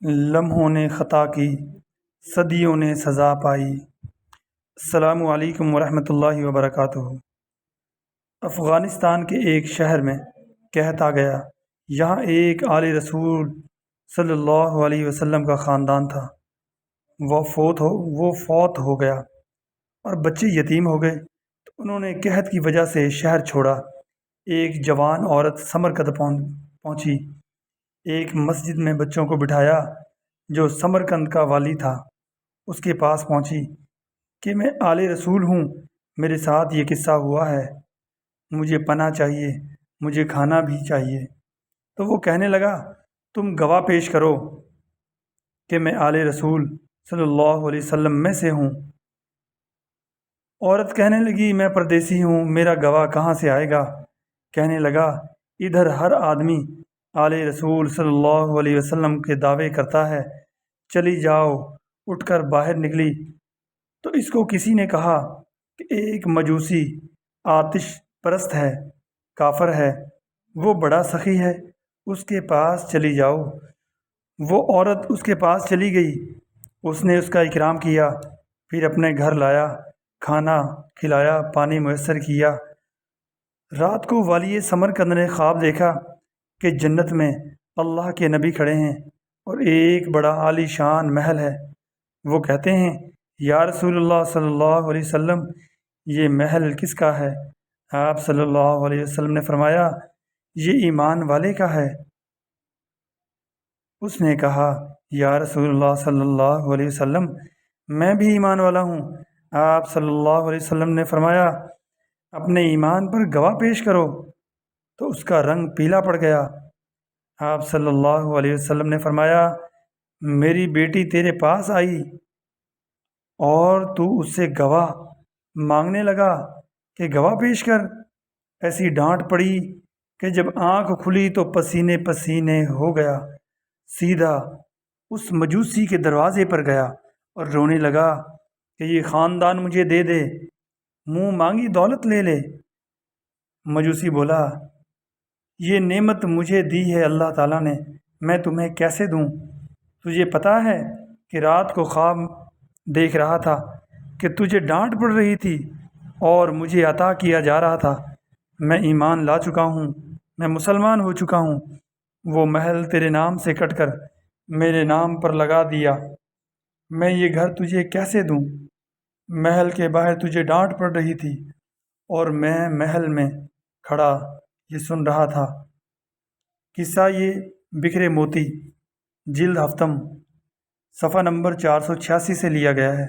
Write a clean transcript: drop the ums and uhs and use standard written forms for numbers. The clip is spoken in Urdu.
لمحوں نے خطا کی، صدیوں نے سزا پائی۔ السلام علیکم ورحمۃ اللہ وبرکاتہ۔ افغانستان کے ایک شہر میں کہتا گیا، یہاں ایک آل رسول صلی اللہ علیہ وسلم کا خاندان تھا۔ وہ فوت ہو گیا اور بچے یتیم ہو گئے، تو انہوں نے قحط کی وجہ سے شہر چھوڑا۔ ایک جوان عورت سمرقند پہنچی، ایک مسجد میں بچوں کو بٹھایا۔ جو سمرقند کا والی تھا اس کے پاس پہنچی کہ میں آل رسول ہوں، میرے ساتھ یہ قصہ ہوا ہے، مجھے پناہ چاہیے، مجھے کھانا بھی چاہیے۔ تو وہ کہنے لگا، تم گواہ پیش کرو کہ میں آل رسول صلی اللہ علیہ وسلم میں سے ہوں۔ عورت کہنے لگی، میں پردیسی ہوں، میرا گواہ کہاں سے آئے گا؟ کہنے لگا، ادھر ہر آدمی آل رسول صلی اللہ علیہ وسلم کے دعوے کرتا ہے، چلی جاؤ۔ اٹھ کر باہر نکلی تو اس کو کسی نے کہا کہ ایک مجوسی آتش پرست ہے، کافر ہے، وہ بڑا سخی ہے، اس کے پاس چلی جاؤ۔ وہ عورت اس کے پاس چلی گئی، اس نے اس کا اکرام کیا، پھر اپنے گھر لایا، کھانا کھلایا، پانی میسر کیا۔ رات کو والی سمرقند نے خواب دیکھا کہ جنت میں اللہ کے نبی کھڑے ہیں اور ایک بڑا عالی شان محل ہے۔ وہ کہتے ہیں، یا رسول اللہ صلی اللہ علیہ وسلم، یہ محل کس کا ہے؟ آپ صلی اللہ علیہ وسلم نے فرمایا، یہ ایمان والے کا ہے۔ اس نے کہا، یا رسول اللہ صلی اللہ علیہ وسلم، میں بھی ایمان والا ہوں۔ آپ صلی اللہ علیہ وسلم نے فرمایا، اپنے ایمان پر گواہ پیش کرو۔ تو اس کا رنگ پیلا پڑ گیا۔ آپ صلی اللہ علیہ وسلم نے فرمایا، میری بیٹی تیرے پاس آئی اور تو اس سے گواہ مانگنے لگا کہ گواہ پیش کر۔ ایسی ڈانٹ پڑی کہ جب آنکھ کھلی تو پسینے پسینے ہو گیا۔ سیدھا اس مجوسی کے دروازے پر گیا اور رونے لگا کہ یہ خاندان مجھے دے دے، منہ مانگی دولت لے لے۔ مجوسی بولا، یہ نعمت مجھے دی ہے اللہ تعالیٰ نے، میں تمہیں کیسے دوں؟ تجھے پتہ ہے کہ رات کو خواب دیکھ رہا تھا کہ تجھے ڈانٹ پڑ رہی تھی اور مجھے عطا کیا جا رہا تھا۔ میں ایمان لا چکا ہوں، میں مسلمان ہو چکا ہوں۔ وہ محل تیرے نام سے کٹ کر میرے نام پر لگا دیا، میں یہ گھر تجھے کیسے دوں؟ محل کے باہر تجھے ڈانٹ پڑ رہی تھی اور میں محل میں کھڑا یہ سن رہا تھا۔ قصہ یہ بکھرے موتی، جلد ہفتم، صفحہ نمبر 486 سے لیا گیا ہے۔